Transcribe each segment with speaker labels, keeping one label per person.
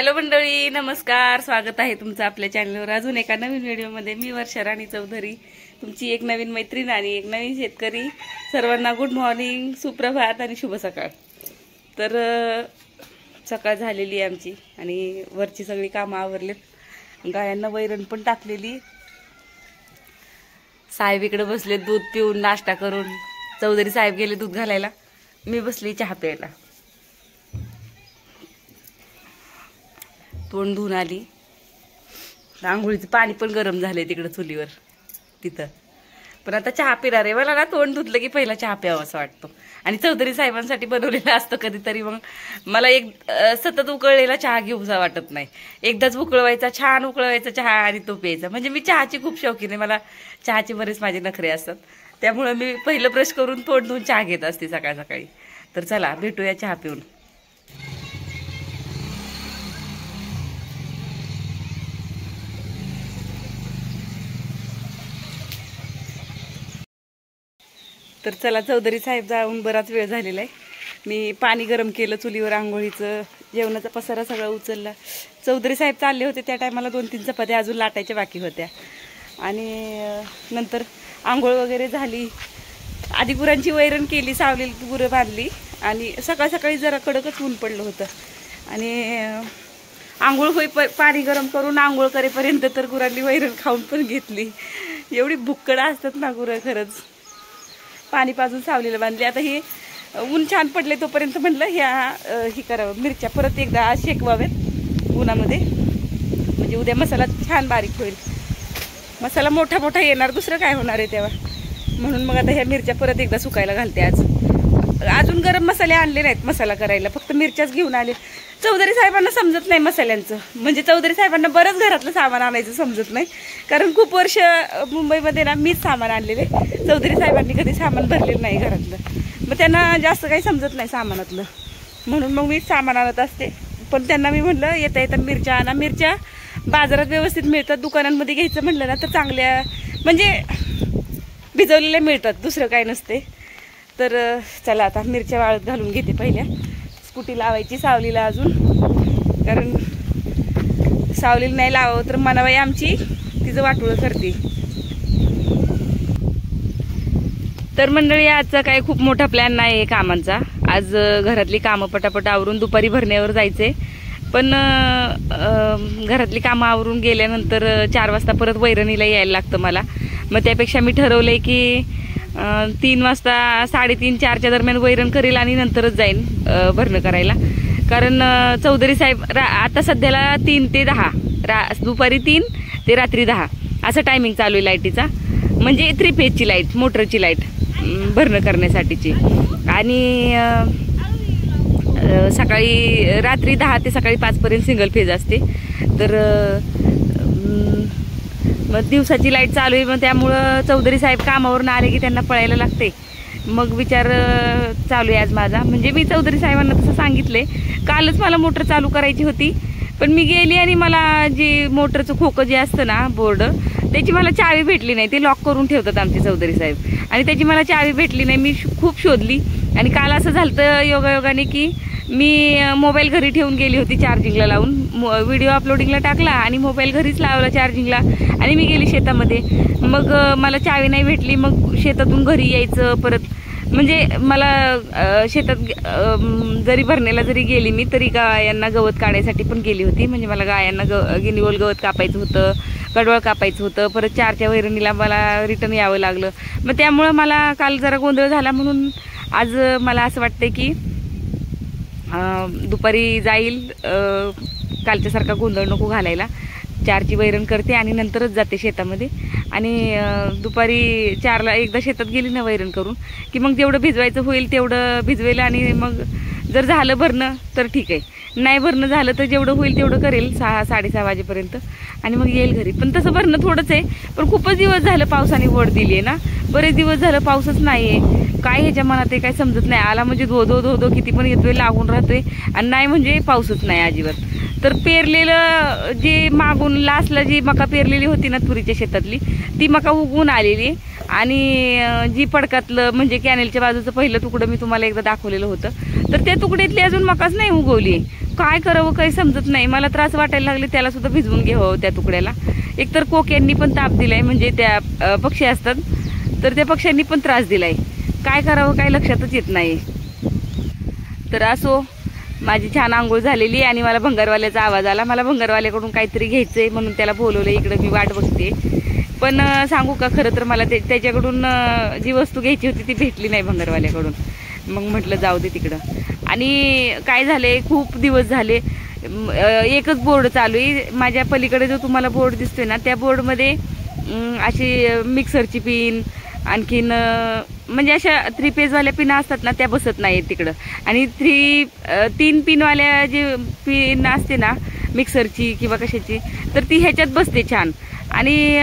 Speaker 1: Hello मंडळी, नमस्कार. स्वागत आहे तुमचं आपल्या चॅनलवर अजून एका नवीन व्हिडिओमध्ये. मी वर्षा राणी चौधरी, तुमची एक नवीन मैत्रीण आणि एक नवीन शेतकरी. सर्वांना गुड मॉर्निंग, सुप्रभात आणि शुभ सकाळ. तर सकाळ झालेली आहे आमची आणि वरची सगळी कामं आवरलेत. गायांना वैरण पण टाकलेली. साहेब इकडे बसले दूध पिऊन नाश्ता करून. चौधरी साहेब गेले दूध घालायला, मी बसली चहा प्यायला. तोंड धुवून आली. आंघोळीचं पाणी पण गरम झालंय तिकडं चुलीवर तिथं. पण आता चहा पिणार आहे. मला ना तोंड धुतलं की पहिला चहा प्यावा असं वाटतो. आणि चौधरी साहेबांसाठी बनवलेलं असतं कधीतरी. मग मला एक सतत उकळलेला चहा घेऊसा वाटत नाही. एकदाच उकळवायचा, छान उकळवायचा चहा आणि तो प्यायचा. म्हणजे मी चहाची खूप शौकीन आहे. मला चहाचे बरेच माझे नखरे असतात. त्यामुळे मी पहिलं ब्रश करून तोंड धुवून चहा घेत असते सकाळ सकाळी. तर चला भेटूया चहा पिऊन. तर चला, चौधरी साहेब जाऊन बराच वेळ झालेला आहे. मी पाणी गरम केलं चुलीवर, आंघोळीचं जेवणाचा पसारा सगळा उचलला. चौधरी साहेब चालले होते त्या टायमाला 2-3 चपात्या अजून लाटायच्या बाकी होत्या. आणि नंतर आंघोळ वगैरे झाली. आधी गुरांची वैरण केली, सावलेली गुरं बांधली. आणि सकाळ सकाळी जरा कडकच ऊन पडलं होतं. आणि आंघोळ पाणी गरम करून आंघोळ करेपर्यंत तर गुरांनी वैरण खाऊन पण घेतली. एवढी भुक्कड असतात ना गुरं खरंच. पाणी पाजून सावलीला बांधली. आता हे ऊन छान पडले तोपर्यंत म्हटलं ही करावं, मिरच्या परत एकदा आज शेकवाव्यात उन्हामध्ये. म्हणजे उद्या मसाला छान बारीक होईल. मसाला मोठा मोठा येणार, दुसरं काय होणार आहे तेव्हा. म्हणून मग आता ह्या मिरच्या परत एकदा सुकायला घालते आज. अजून गरम मसाले आणले नाहीत मसाला करायला, फक्त मिरच्याच घेऊन आले. चौधरी साहेबांना समजत नाही मसाल्यांचं. म्हणजे चौधरी साहेबांना बरंच घरातलं सामान आणायचं समजत नाही. कारण खूप वर्ष मुंबईमध्ये ना मीच सामान आणलेले. चौधरी साहेबांनी कधी सामान भरलेलं नाही घरातलं. मग त्यांना जास्त काही समजत नाही सामानातलं. म्हणून मग मीच सामान आणत असते. पण त्यांना मी म्हटलं येता येता मिरच्या आणा. मिरच्या बाजारात व्यवस्थित मिळतात. दुकानांमध्ये घ्यायचं म्हटलं ना तर चांगल्या म्हणजे भिजवलेल्या मिळतात, दुसरं काय नसते. तर चला आता मिरच्या वाळत घालून घेते पहिल्या. स्कूटी लावायची सावलीला अजून, कारण सावलीला नाही लावावं तर मनाबाई आमची तिचं वाटोळं करते. तर मंडळी, आजचा काय खूप मोठा प्लॅन नाही आहे कामांचा. आज घरातली कामं पटापट आवरून दुपारी भरण्यावर जायचे. पण घरातली कामं आवरून गेल्यानंतर 4 वाजता परत वैरणीला यायला लागतं मला. मग त्यापेक्षा मी ठरवलंय की 3 वाजता 3:30-4च्या दरम्यान वैरण करेल आणि नंतरच जाईन भरणं करायला. कारण चौधरी साहेब आता सध्याला 3 ते 10, दुपारी 3 ते रात्री 10 असं टायमिंग चालू आहे लाईटीचा. म्हणजे 3 फेजची लाईट, मोटरची लाईट भरणं करण्यासाठीची. आणि सकाळी रात्री 10 ते सकाळी 5 पर्यंत सिंगल फेज असते. तर मग दिवसाची लाईट चालू आहे. मग त्यामुळं चौधरी साहेब कामावरून आले की त्यांना पळायला लागते. मग विचार चालू आहे आज माझा. म्हणजे मी चौधरी साहेबांना तसं सांगितले. कालच मला मोटर चालू करायची होती, पण मी गेली आणि मला जे मोटरचं खोकं जे असतं ना, बोर्ड, त्याची मला चावी भेटली नाही. ते लॉक करून ठेवतात आमचे चौधरी साहेब. आणि त्याची मला चावी भेटली नाही. मी खूप शोधली. आणि काल असं झालं योगायोगाने की मी मोबाईल घरी ठेवून गेली होती चार्जिंगला लावून. व्हिडिओ अपलोडिंगला टाकला आणि मोबाईल घरीच लावला चार्जिंगला. आणि मी गेली शेतामध्ये. मग मला चावी नाही भेटली. मग शेतातून घरी यायचं परत. म्हणजे मला शेतात जरी भरण्याला जरी गेली मी तरी गायांना गवत काढायसाठी पण गेली होती. म्हणजे मला गायांना गिनीवल गवत कापायचं होतं, कडवळ कापायचं होतं. परत 4च्या वैरणीला मला रिटर्न यावं लागलं. मग त्यामुळं मला काल जरा गोंधळ झाला. म्हणून आज मला असं वाटतंय की दुपारी जाईल. कालच्यासारखा गोंधळ नको घालायला. 4ची वैरण करते आणि नंतरच जाते शेतामध्ये. आणि दुपारी 4ला एकदा शेतात गेली ना वैरण करून की मग जेवढं भिजवायचं होईल तेवढं भिजवेल. आणि मग जर झालं भरणं तर ठीक आहे, नाही भरणं झालं तर जेवढं होईल तेवढं करेल 6-6:30 वाजेपर्यंत. आणि मग येईल घरी. पण तसं भरणं थोडंच आहे. पण खूपच दिवस झालं पावसाने वड दिली आहे ना. बरेच दिवस झालं पाऊसच नाही आहे. काय ह्याच्या मनात आहे काय समजत नाही. आला म्हणजे धो किती पण येतोय, लागून राहतोय. आणि नाही म्हणजे पाऊसच नाही अजिबात. तर पेरलेलं जे मागून लास्टला जी मका पेरलेली होती ना तुरीच्या शेतातली, ती मका उगवून आलेली. आणि जी पडकातलं म्हणजे कॅनेलच्या बाजूचं पहिलं तुकडं मी तुम्हाला एकदा दाखवलेलं होतं. तर त्या तुकड्यातली अजून मकाच नाही उगवली. काय करावं काही समजत नाही. मला त्रास वाटायला लागले, त्याला सुद्धा भिजवून घ्यावं त्या तुकड्याला. एकतर कोक्यांनी पण ताप दिलाय, म्हणजे त्या पक्षी असतात तर त्या पक्ष्यांनी पण त्रास दिलाय. काय करावं काय लक्षातच येत नाही. तर असो, माझी छान आंघोळ झालेली आणि मला भंगारवाल्याचा आवाज आला. मला भंगारवाल्याकडून काहीतरी घ्यायचंय म्हणून त्याला बोलवलं. इकडं मी वाट बघते. पण सांगू का, खरं तर मला त्याच्याकडून जी वस्तू घ्यायची होती ती भेटली नाही भंगारवाल्याकडून. मग म्हटलं जाऊ दे तिकडं. आणि काय झाले, खूप दिवस झाले एकच बोर्ड चालू आहे. माझ्या पलीकडे जो तुम्हाला बोर्ड दिसतोय ना, त्या बोर्डमध्ये अशी मिक्सरची पिन, आणखीन म्हणजे अशा 3 पेजवाल्या पिना असतात ना, त्या बसत नाहीत तिकडं. आणि 3 पिनवाल्या जे पिन असते ना मिक्सरची किंवा कशाची, तर ती ह्याच्यात बसते छान. आणि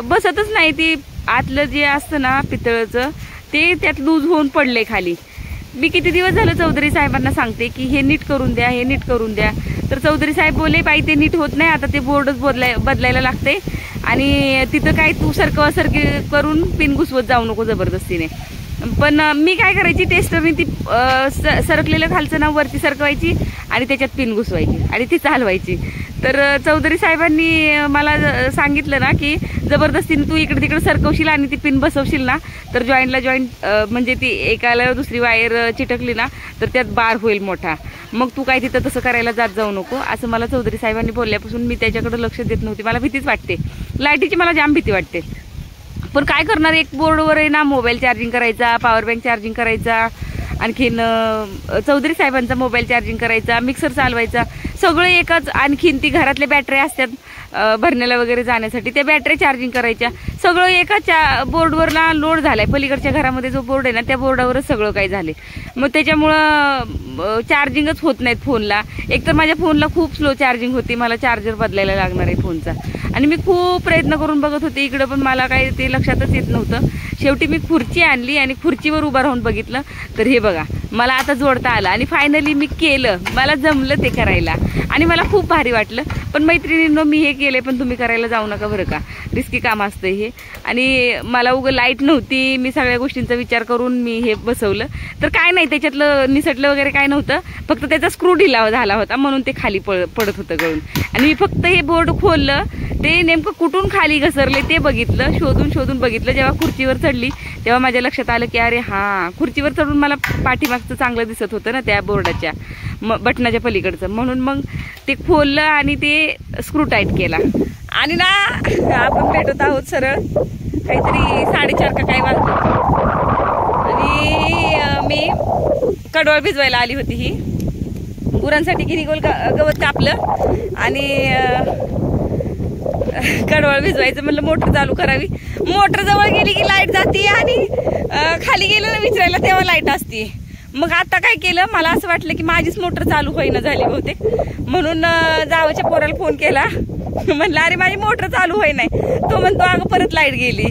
Speaker 1: बसतच नाही ती. आतलं जे असतं ना पितळचं, ते त्यात लूज होऊन पडले खाली. मी किती दिवस झालं चौधरी साहेबांना सांगते की हे नीट करून द्या, हे नीट करून द्या. तर चौधरी साहेब बोले, बाई ते नीट होत नाही, आता ते बोर्डच बदलायला लागते. आणि तिथं काय तू सरकवासारखी करून पिन घुसवत जाऊ नको जबरदस्तीने. पण मी काय करायची, टेस्टरने ती सरकलेलं खालचं नाव वरती सरकवायची आणि त्याच्यात पिन घुसवायची आणि ती चालवायची. तर चौधरी साहेबांनी मला सांगितलं ना की जबरदस्तीने तू इकडे तिकडे सरकवशील आणि ती पिन बसवशील ना, तर जॉईंट म्हणजे ती एकाला दुसरी वायर चिटकली ना, तर त्यात बार होईल मोठा. मग तू काय तिथं तसं करायला जात जाऊ नको, असं मला चौधरी साहेबांनी बोलल्यापासून मी त्याच्याकडे लक्ष देत नव्हती. मला भीतीच वाटते, लाईटीची मला जाम भीती वाटते. पण काय करणार, एक बोर्डवर आहे ना मोबाईल चार्जिंग करायचा, पॉवर बँक चार्जिंग करायचा, आणखीन चौधरी साहेबांचा मोबाईल चार्जिंग करायचा, मिक्सर चालवायचा, सगळं एकच. आणखीन ती घरातल्या बॅटऱ्या असतात भरण्याला वगैरे जाण्यासाठी, त्या बॅटरी चार्जिंग करायच्या, सगळं एका बोर्डवरला लोड झालाय. पलीकडच्या घरामध्ये जो बोर्ड आहे ना, त्या बोर्डावरच सगळं काही झाले. मग त्याच्यामुळं चार्जिंगच होत नाहीत फोनला. एकतर माझ्या फोनला खूप स्लो चार्जिंग होती, मला चार्जर बदलायला लागणार आहे फोनचा. आणि मी खूप प्रयत्न करून बघत होते इकडं, पण मला काही ते लक्षातच येत नव्हतं. शेवटी मी खुर्ची आणली आणि खुर्चीवर उभं राहून बघितलं, तर हे बघा मला आता जोडता आलं. आणि फायनली मी केलं, मला जमलं ते करायला आणि मला खूप भारी वाटलं. पण मैत्रिणींनो, मी हे केले, पण तुम्ही करायला जाऊ नका बरं का, रिस्की काम असतं हे. आणि मला उगं लाईट नव्हती, मी सगळ्या गोष्टींचा विचार करून मी हे बसवलं. तर काय नाही, त्याच्यातलं निसटलं वगैरे काय नव्हतं, फक्त त्याचा स्क्रू ढिला झाला होता म्हणून ते खाली पडत होतं गळून. आणि मी फक्त हे बोर्ड खोललं, ते नेमकं कुठून खाली घसरले ते बघितलं, शोधून बघितलं. जेव्हा खुर्चीवर चढली तेव्हा माझ्या लक्षात आलं की अरे हां, खुर्चीवर चढून मला पाठीमागचं चांगलं दिसत होतं ना त्या बोर्डाच्या बटनाच्या पलीकडचं, म्हणून मग ते खोललं आणि ते स्क्रू टाईट केला. आणि ना आपण भेटत आहोत सरळ काहीतरी 4:30 का काय वाजतात. आणि मी कडवळ भिजवायला आली होती. ही गुरांसाठी गिनीगोल गवत कापलं आणि कडवळ भिजवायचं म्हणलं, मोटर चालू करावी. मोटर जवळ गेली की लाईट जाते आणि खाली गेलं ना विचारायला तेव्हा लाईट असते. मग आता काय केलं, मला असं वाटलं की माझीच मोटर चालू होईना झाली बहुतेक, म्हणून जावच्या पोराला फोन केला. म्हणलं अरे माझी मोटर चालू होई नाही. तो म्हणतो अगं परत लाईट गेली.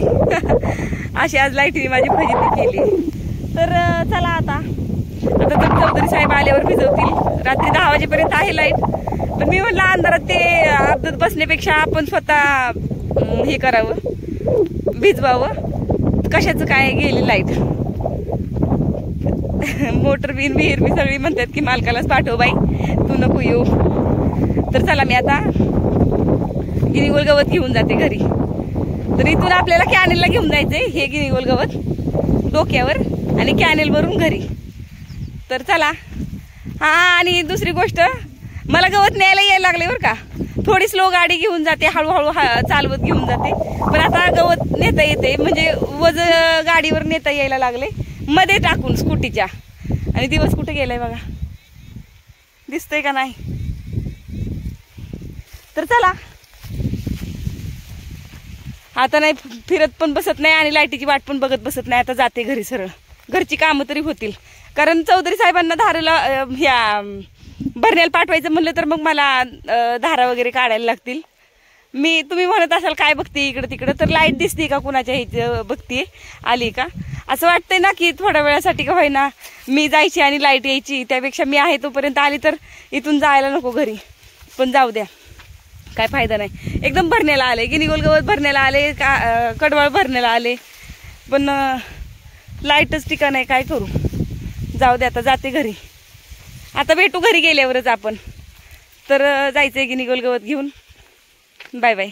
Speaker 1: अशी आज लाईटीने माझी फजिती केली. तर चला आता तर चौधरी साहेब आल्यावर भिजवतील. रात्री 10 वाजेपर्यंत आहे लाईट. पण मी म्हटलं अंधारात ते अपघात बसण्यापेक्षा आपण स्वतः हे करावं, भिजवावं. कशाचं काय गेली लाईट. मोटर बिन विहीर मी सगळी म्हणतात की मालकालाच पाठव बाई, तू नको येऊ. तर चला मी आता गिनीगोल गवत घेऊन जाते घरी. तर इथून आपल्याला कॅनेलला घेऊन जायचंय हे गिनीगोल गवत डोक्यावर आणि कॅनेल वरून घरी. तर चला. हा, आणि दुसरी गोष्ट, मला गवत न्यायला यायला लागले बरं का. थोडी स्लो गाडी घेऊन जाते, हळूहळू चालवत घेऊन जाते. पण आता गवत नेता येते, म्हणजे वज गाडीवर नेता यायला लागले मध्ये टाकून स्कूटीच्या. आणि दिवस कुठे गेलाय बघा, दिसतंय का नाही. तर चला आता नाही फिरत पण बसत नाही आणि लाईटीची वाट पण बघत बसत नाही. आता जाते घरी सरळ, घरची कामं तरी होतील. कारण चौधरी साहेबांना धारेला ह्या भरण्याला पाठवायचं म्हणलं तर मग मला धारा वगैरे काढायला लागतील. तुम्ही म्हणत असाल काय बघते इकडं तिकडं, तर लाईट दिसते का कुणाच्या इथं बघते आली का, असं वाटतंय ना की थोड्या वेळासाठी का होईना मी जायची आणि लाईट यायची, त्यापेक्षा मी आहे तोपर्यंत आली तर इथून जायला नको घरी. पण जाऊ द्या, काय फायदा नाही. एकदम भरण्याला आले, गिनीगोल गवत भरण्याला आले, कडवळ भरण्याला आले, पण लाईटच ठिकाण आहे, काय करू. जाऊ दे, आता जाते घरी. आता भेटू घरी गेल्यावरच आपण. तर जायचंय की निगोल गवत घेऊन. Bye bye.